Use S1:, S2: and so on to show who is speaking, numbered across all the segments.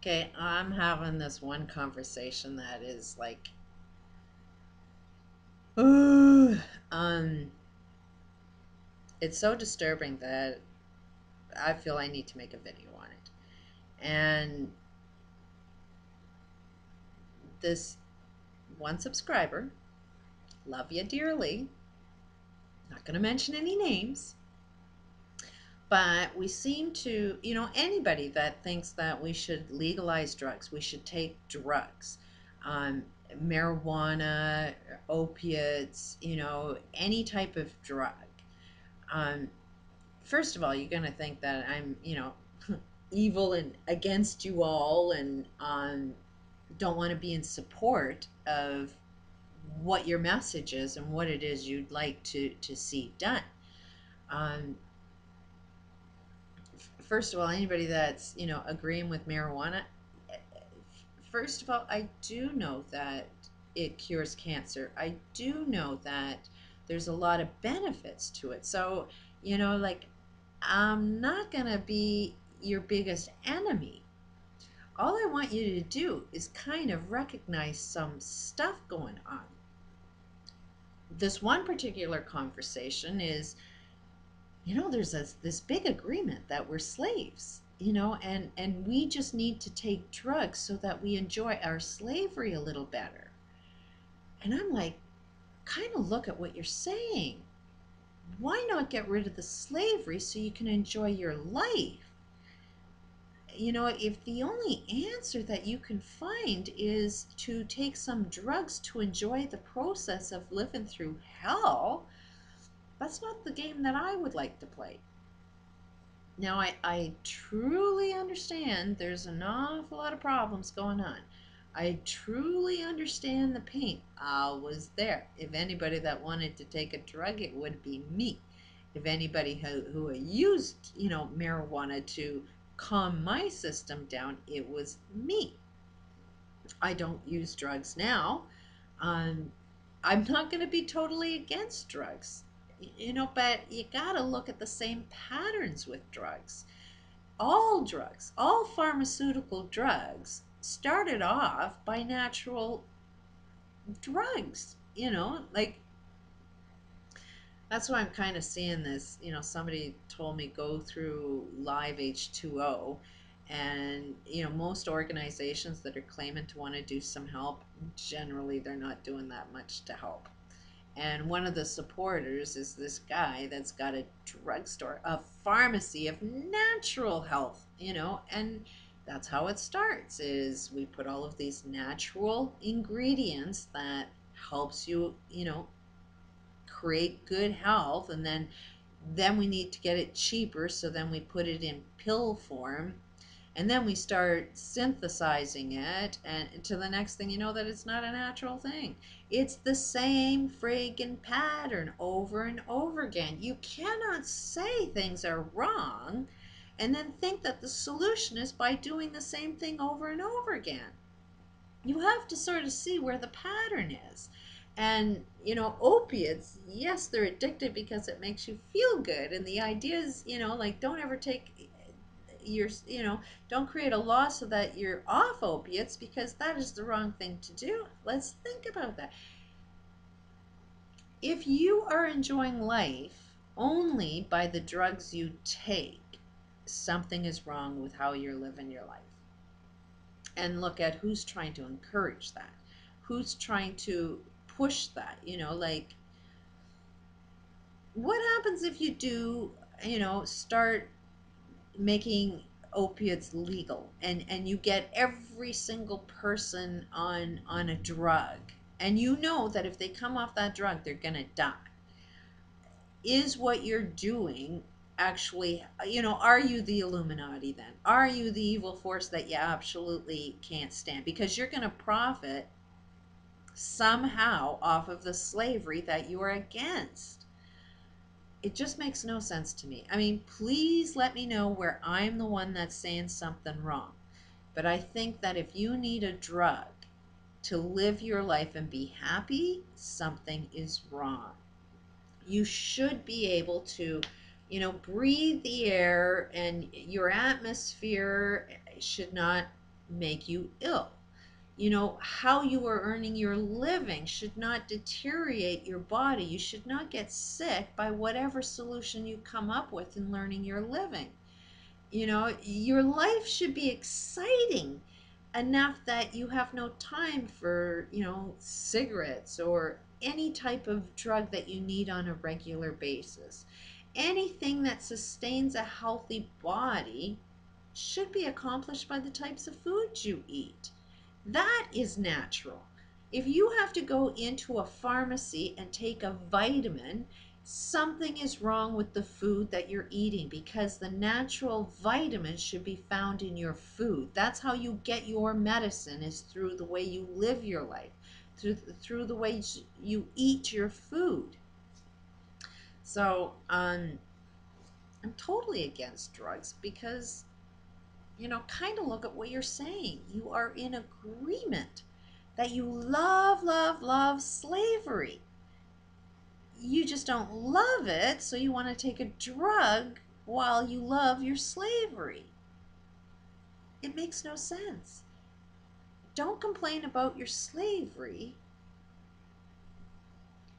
S1: Okay, I'm having this one conversation that is like, um, it's so disturbing that I feel I need to make a video on it. And this one subscriber, love you dearly, not going to mention any names, but we seem to, anybody that thinks that we should legalize drugs, we should take drugs, um, marijuana, opiates, any type of drug. Um, First of all, you're going to think that I'm, evil and against you all and don't want to be in support of what your message is and what it is you'd like to see done. Um, First of all, anybody that's, agreeing with marijuana, first of all, I do know that it cures cancer. I do know that there's a lot of benefits to it. So, like, I'm not going to be your biggest enemy. All I want you to do is kind of recognize some stuff going on. This one particular conversation is, there's this big agreement that we're slaves, and we just need to take drugs so that we enjoy our slavery a little better. And I'm like, kind of look at what you're saying. Why not get rid of the slavery so you can enjoy your life? If the only answer that you can find is to take some drugs to enjoy the process of living through hell, that's not the game that I would like to play. Now, I truly understand there's an awful lot of problems going on. I truly understand the pain. I was there. If anybody that wanted to take a drug, it would be me. If anybody who used, marijuana to calm my system down, it was me. I don't use drugs now. Um, I'm not going to be totally against drugs, but you got to look at the same patterns with drugs. All pharmaceutical drugs started off by natural drugs, like that's why I'm kind of seeing this. Somebody told me go through Live H2O, and most organizations that are claiming to want to do some help, generally they're not doing that much to help. And one of the supporters is this guy that's got a drugstore, a pharmacy of natural health, and that's how it starts is we put all of these natural ingredients that helps you, create good health, and then we need to get it cheaper, so then we put it in pill form, and then we start synthesizing it, and to the next thing you know that it's not a natural thing. It's the same friggin' pattern over and over again. You cannot say things are wrong and then think that the solution is by doing the same thing over and over again. You have to sort of see where the pattern is. And, opiates, yes, they're addictive because it makes you feel good. And the idea is, like, don't ever take your, don't create a law so that you're off opiates, because that is the wrong thing to do. Let's think about that. If you are enjoying life only by the drugs you take, something is wrong with how you're living your life. And look at who's trying to encourage that, who's trying to push that, like what happens if you do, start making opiates legal, and you get every single person on a drug, and that if they come off that drug they're going to die. Is what you're doing actually, are you the Illuminati then? Are you the evil force that you absolutely can't stand because you're going to profit somehow off of the slavery that you are against? It just makes no sense to me. I mean, please let me know where I'm the one that's saying something wrong. But I think that if you need a drug to live your life and be happy, something is wrong. You should be able to, breathe the air, and your atmosphere should not make you ill. You know, how you are earning your living should not deteriorate your body. You should not get sick by whatever solution you come up with in learning your living. You know, your life should be exciting enough that you have no time for, you know, cigarettes or any type of drug that you need on a regular basis. Anything that sustains a healthy body should be accomplished by the types of foods you eat. That is natural. If you have to go into a pharmacy and take a vitamin, something is wrong with the food that you're eating, because the natural vitamins should be found in your food. That's how you get your medicine, is through the way you live your life, through the way you eat your food. So I'm totally against drugs because, you know, kind of look at what you're saying. You are in agreement that you love, love, love slavery. You just don't love it, so you want to take a drug while you love your slavery. It makes no sense. Don't complain about your slavery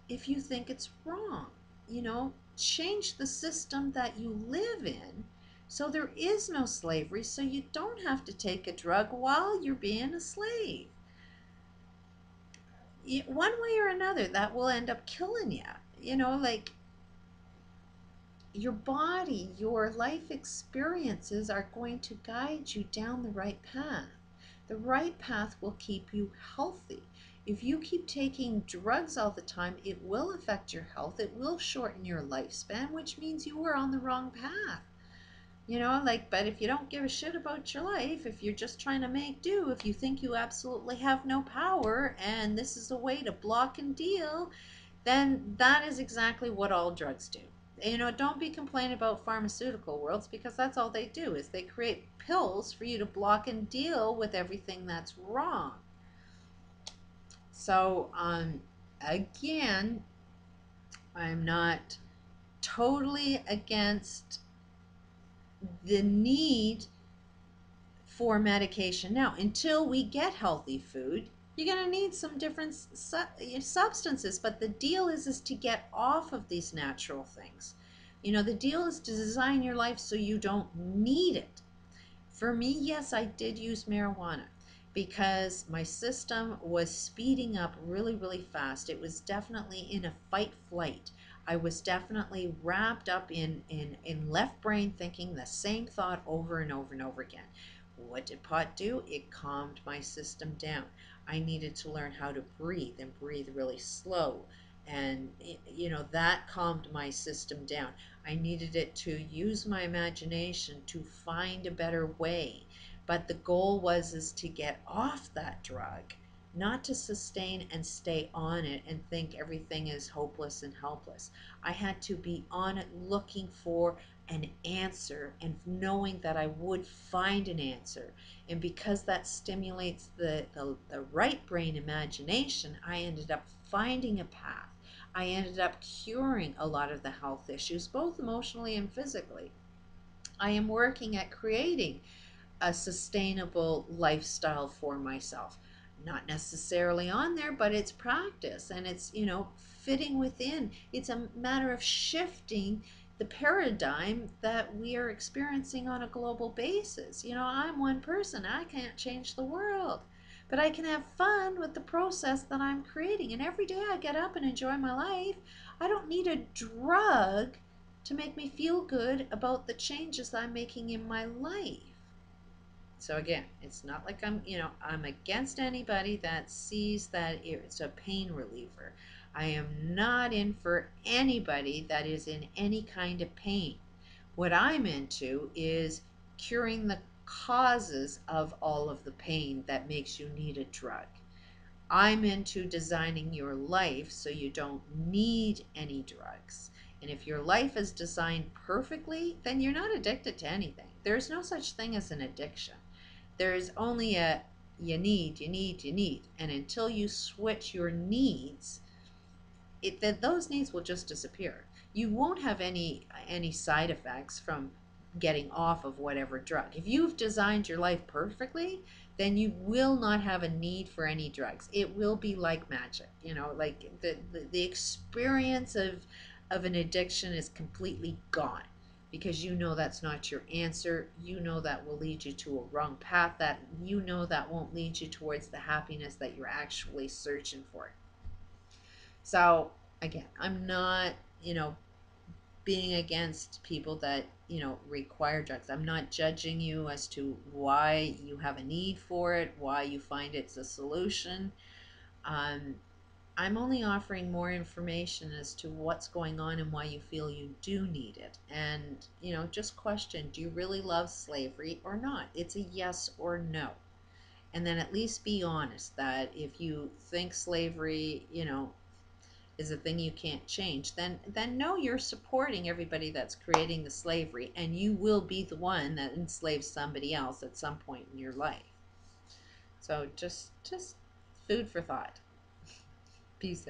S1: if you think it's wrong. You know, change the system that you live in so there is no slavery, so you don't have to take a drug while you're being a slave. One way or another, that will end up killing you. You know, like, your body, your life experiences are going to guide you down the right path. The right path will keep you healthy. If you keep taking drugs all the time, it will affect your health. It will shorten your lifespan, which means you are on the wrong path. You know, like, but if you don't give a shit about your life, if you're just trying to make do, if you think you absolutely have no power and this is a way to block and deal, then that is exactly what all drugs do. You know, don't be complaining about pharmaceutical worlds, because that's all they do, is they create pills for you to block and deal with everything that's wrong. So, again, I'm not totally against the need for medication. Now, until we get healthy food, you're going to need some different substances, but the deal is to get off of these natural things. You know, the deal is to design your life so you don't need it. For me, yes, I did use marijuana because my system was speeding up really, really fast. It was definitely in a fight flight. I was definitely wrapped up in left brain thinking the same thought over and over and over again. What did pot do? It calmed my system down. I needed to learn how to breathe and breathe really slow. And, you know, that calmed my system down. I needed it to use my imagination to find a better way. But the goal is to get off that drug, not to sustain and stay on it and think everything is hopeless and helpless. I had to be on it looking for an answer and knowing that I would find an answer. And because that stimulates the right brain imagination, I ended up finding a path. I ended up curing a lot of the health issues, both emotionally and physically. I am working at creating a sustainable lifestyle for myself. Not necessarily on there, but it's practice, and it's, you know, fitting within. It's a matter of shifting the paradigm that we are experiencing on a global basis. You know, I'm one person. I can't change the world, but I can have fun with the process that I'm creating. And every day I get up and enjoy my life. I don't need a drug to make me feel good about the changes I'm making in my life. So again, it's not like I'm against anybody that sees that it's a pain reliever. I am not in for anybody that is in any kind of pain. What I'm into is curing the causes of all of the pain that makes you need a drug. I'm into designing your life so you don't need any drugs. And if your life is designed perfectly, then you're not addicted to anything. There's no such thing as an addiction. There's only a you need. And until you switch your needs, those needs will just disappear. You won't have any side effects from getting off of whatever drug. If you've designed your life perfectly, then you will not have a need for any drugs. It will be like magic, you know, like the experience of an addiction is completely gone because you know that's not your answer. You know that will lead you to a wrong path, that you know that won't lead you towards the happiness that you're actually searching for. So again, I'm not, you know, being against people that, you know, require drugs. I'm not judging you as to why you have a need for it, why you find it's a solution. um, I'm only offering more information as to what's going on and why you feel you do need it. And, you know, just question, do you really love slavery or not? It's a yes or no. And then at least be honest that if you think slavery, you know, is a thing you can't change, then no, you're supporting everybody that's creating the slavery, and you will be the one that enslaves somebody else at some point in your life. So just food for thought. Peace.